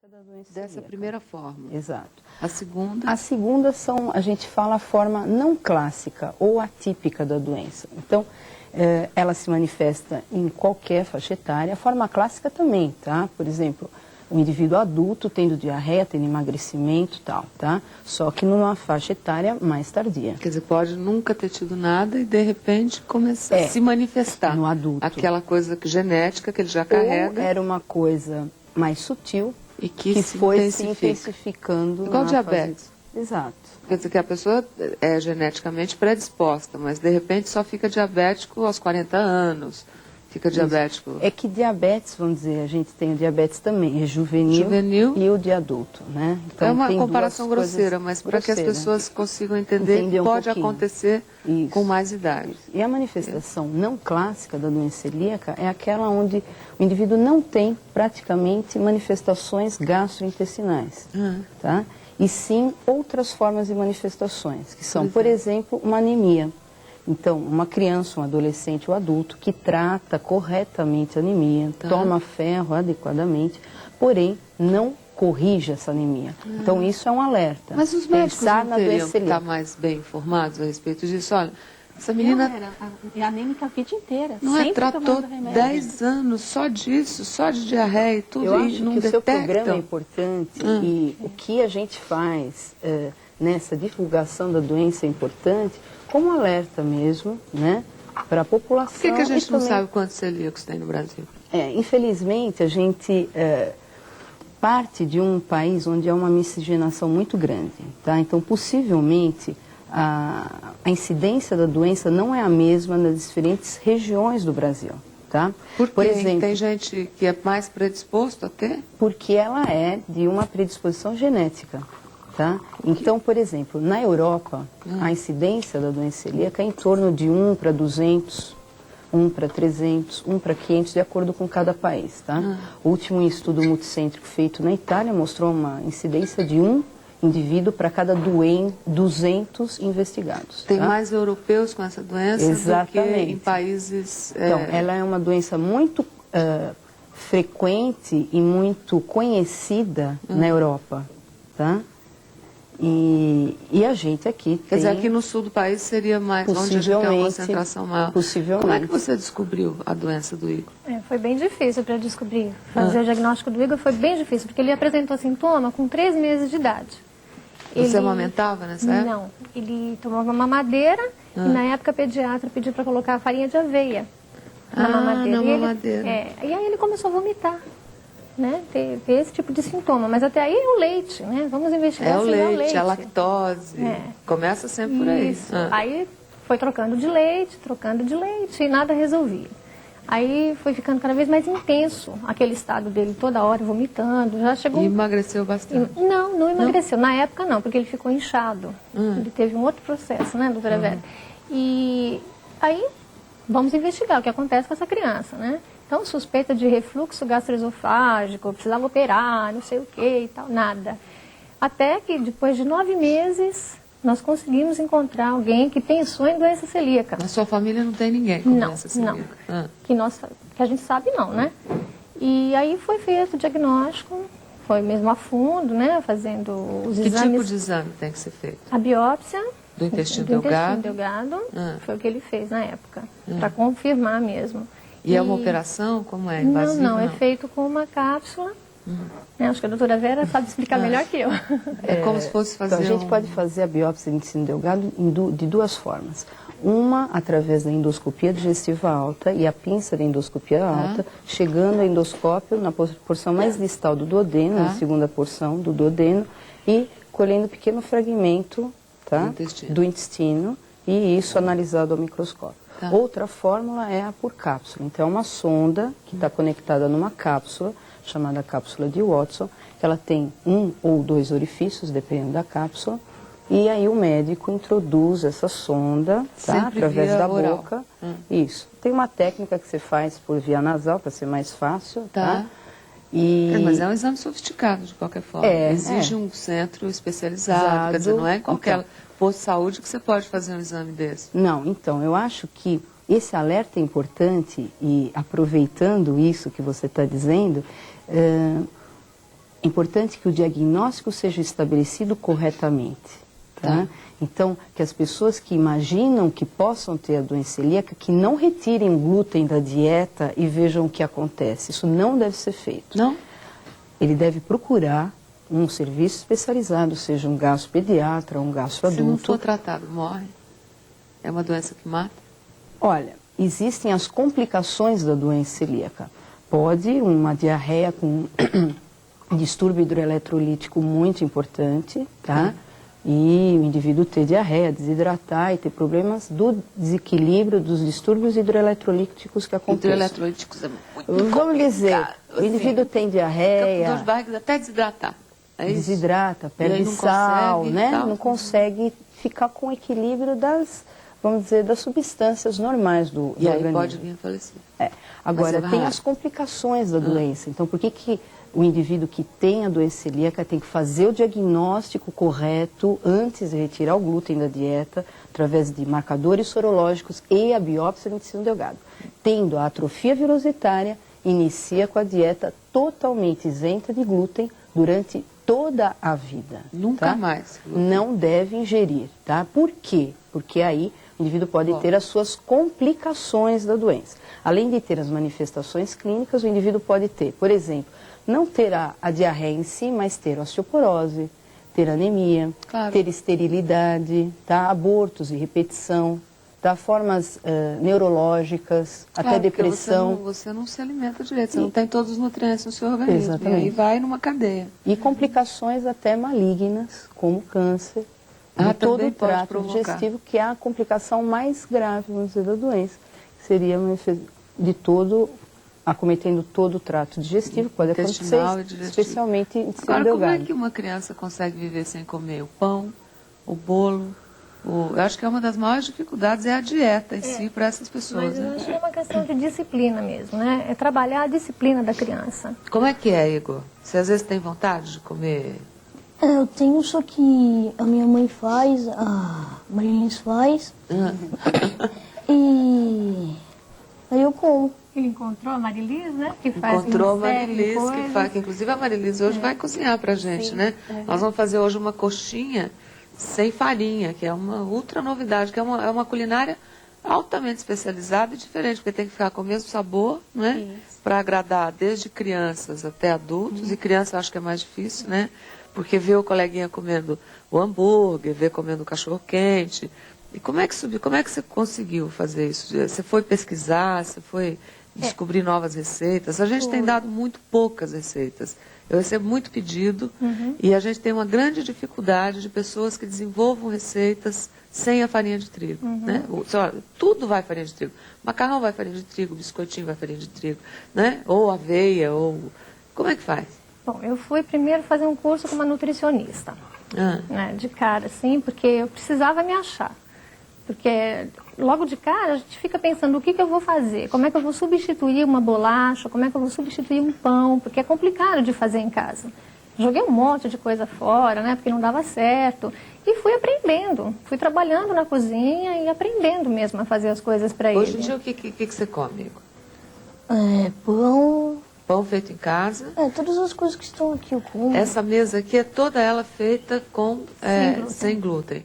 da doença Dessa celíaca. primeira forma. Exato. A segunda? A segunda são, a gente fala a forma não clássica ou atípica da doença. Então, ela se manifesta em qualquer faixa etária. A forma clássica também, tá? Por exemplo, o indivíduo adulto tendo diarreia, tendo emagrecimento e tal, tá? Só que numa faixa etária mais tardia. Quer dizer, pode nunca ter tido nada e de repente começar a se manifestar. No adulto. Aquela coisa genética que ele já carrega. Ou era uma coisa mais sutil E que se foi se intensifica. intensificando. Igual na diabetes. fase... Exato. Quer dizer que a pessoa é geneticamente predisposta, mas de repente só fica diabético aos 40 anos. Fica diabético. É que diabetes, vamos dizer, a gente tem o diabetes também, é juvenil e o de adulto, né? Então, é uma tem comparação grosseira, mas para que as pessoas consigam entender pode acontecer com mais idade. E a manifestação não clássica da doença celíaca é aquela onde o indivíduo não tem praticamente manifestações gastrointestinais, tá? E sim outras formas de manifestações, que são, por exemplo, uma anemia. Então, uma criança, um adolescente ou adulto que trata corretamente a anemia, toma ferro adequadamente, porém não corrige essa anemia. Então, isso é um alerta. Mas os médicos não teriam que estar mais bem informados a respeito disso? Olha, essa menina... É anêmica a vida inteira. Não é? Tratou 10 anos só disso, só de diarreia e tudo. Eu acho não que o seu detectam. programa é importante e o que a gente faz nessa divulgação da doença é importante, como alerta mesmo, né, para a população. Por que a gente não sabe quantos celíacos tem no Brasil? Infelizmente, a gente parte de um país onde há uma miscigenação muito grande, tá? Então, possivelmente, a incidência da doença não é a mesma nas diferentes regiões do Brasil, tá? Por exemplo, tem gente que é mais predisposto a ter? Porque ela é de uma predisposição genética. Tá? Então, por exemplo, na Europa, a incidência da doença celíaca é em torno de 1 para 200, 1 para 300, 1 para 500, de acordo com cada país. Tá? O último estudo multicêntrico feito na Itália mostrou uma incidência de 1 indivíduo para cada 200 investigados. Tem tá? mais europeus com essa doença do que em países... Então, ela é uma doença muito frequente e muito conhecida na Europa. Tá? E a gente aqui Quer dizer, aqui no sul do país seria mais, onde a gente tem uma concentração maior. Possivelmente. Como é que você descobriu a doença do Igor? Foi bem difícil para descobrir. Fazer o diagnóstico do Igor foi bem difícil, porque ele apresentou sintoma com 3 meses de idade. Você amamentava nessa época? Não, ele tomava mamadeira e na época a pediatra pediu para colocar farinha de aveia na mamadeira. Na mamadeira. E aí ele começou a vomitar. Né, ter esse tipo de sintoma, mas até aí é o leite, né? Vamos investigar se é o leite. A lactose, começa sempre por aí. Aí foi trocando de leite e nada resolvia. Aí foi ficando cada vez mais intenso aquele estado dele, toda hora vomitando, já chegou... E emagreceu bastante? Não emagreceu, na época não, porque ele ficou inchado. Ele teve um outro processo, né, doutora Vera? E aí vamos investigar o que acontece com essa criança, né? Então, suspeita de refluxo gastroesofágico, precisava operar, não sei o que e tal, nada. Até que, depois de 9 meses, nós conseguimos encontrar alguém que pensou em doença celíaca. Na sua família não tem ninguém com doença celíaca? Não, que a gente sabe não, né? E aí foi feito o diagnóstico, foi mesmo a fundo, né, fazendo os exames. Que tipo de exame tem que ser feito? A biópsia do intestino delgado. Foi o que ele fez na época, para confirmar mesmo. E é uma operação? Como é? Invasiva? Não, é feito com uma cápsula. Acho que a doutora Vera sabe explicar melhor que eu. É como se fosse fazer então, a gente pode fazer a biópsia do intestino delgado de 2 formas. Uma, através da endoscopia digestiva alta e a pinça da endoscopia alta, chegando ao endoscópio na porção mais distal do duodeno, na segunda porção do duodeno, e colhendo um pequeno fragmento do intestino e isso analisado ao microscópio. Outra fórmula é a por cápsula. Então, é uma sonda que está conectada numa cápsula, chamada cápsula de Watson, que ela tem 1 ou 2 orifícios, dependendo da cápsula, e aí o médico introduz essa sonda, através da boca. Isso. Tem uma técnica que você faz por via nasal, para ser mais fácil, mas é um exame sofisticado, de qualquer forma. Exige um centro especializado, quer dizer, não é em qualquer posto de saúde que você pode fazer um exame desse. Não, então, eu acho que esse alerta é importante e aproveitando isso que você está dizendo, é importante que o diagnóstico seja estabelecido corretamente, tá? Então, que as pessoas que imaginam que possam ter a doença celíaca, que não retirem o glúten da dieta e vejam o que acontece. Isso não deve ser feito. Não? Ele deve procurar um serviço especializado, seja um gastropediatra, um gastroadulto. Se não for tratado, morre? É uma doença que mata? Olha, existem as complicações da doença celíaca. Pode uma diarreia com distúrbio hidroeletrolítico muito importante, tá? E o indivíduo ter diarreia, desidratar e ter problemas do desequilíbrio dos distúrbios hidroeletrolíticos que acontecem. Hidroeletrolíticos é muito Vamos dizer, o indivíduo tem diarreia... Fica com dor de barriga até desidratar. É isso? Desidrata, perde sal, né? Não consegue ficar com o equilíbrio das, vamos dizer, das substâncias normais do organismo. organismo. Pode vir a falecer. Agora, tem as complicações da doença. Então, por que o indivíduo que tem a doença celíaca tem que fazer o diagnóstico correto antes de retirar o glúten da dieta, através de marcadores sorológicos e a biópsia do intestino delgado? Tendo a atrofia virositária, inicia com a dieta totalmente isenta de glúten durante toda a vida. Nunca mais. Não deve ingerir, tá? Por quê? Porque aí o indivíduo pode ter as suas complicações da doença. Além de ter as manifestações clínicas, o indivíduo pode ter, por exemplo, não ter a diarreia em si, mas ter osteoporose, ter anemia, ter esterilidade, tá? Abortos de repetição, tá? Formas neurológicas, até depressão. Você não se alimenta direito, você não tem todos os nutrientes no seu organismo. Exatamente. E aí vai numa cadeia. E complicações até malignas, como câncer, de todo o trato digestivo, que é a complicação mais grave, vamos dizer, da doença. Seria de todo, acometendo todo o trato digestivo, pode acontecer, especialmente em intestino delgado. Agora, como é que uma criança consegue viver sem comer o pão, o bolo? Eu acho que é uma das maiores dificuldades é a dieta em si para essas pessoas. Mas eu acho que é uma questão de disciplina mesmo, né? É trabalhar a disciplina da criança. Como é que é, Igor? Você às vezes tem vontade de comer? Eu tenho, só que a minha mãe faz, a Marilis faz, e aí eu como. Ele encontrou a Marilis, né? Que faz Encontrou a uma série de Marilis, que inclusive a Marilis hoje vai cozinhar pra gente, né? Nós vamos fazer hoje uma coxinha sem farinha, que é uma ultra novidade, que é uma culinária altamente especializada e diferente, porque tem que ficar com o mesmo sabor, né? Para agradar desde crianças até adultos, e criança eu acho que é mais difícil, né? Porque vê o coleguinha comendo o hambúrguer, vê comendo o cachorro-quente. E como é que você conseguiu fazer isso? Você foi pesquisar, você foi descobrir novas receitas? A gente tem dado muito poucas receitas. Eu recebo muito pedido e a gente tem uma grande dificuldade de pessoas que desenvolvam receitas sem a farinha de trigo. Né? Tudo vai farinha de trigo. Macarrão vai farinha de trigo, biscoitinho vai farinha de trigo, né? Ou aveia, ou... Como é que faz? Bom, eu fui primeiro fazer um curso com uma nutricionista, né, de cara, assim, porque eu precisava me achar. Porque logo de cara a gente fica pensando o que eu vou fazer, como é que eu vou substituir uma bolacha, como é que eu vou substituir um pão, porque é complicado de fazer em casa. Joguei um monte de coisa fora, né, porque não dava certo. E fui aprendendo, fui trabalhando na cozinha e aprendendo mesmo a fazer as coisas para ele. Hoje em dia o que você come, Igor? Pão... Pão feito em casa? Todas as coisas que estão aqui eu como. Essa mesa aqui é toda ela feita com sem glúten.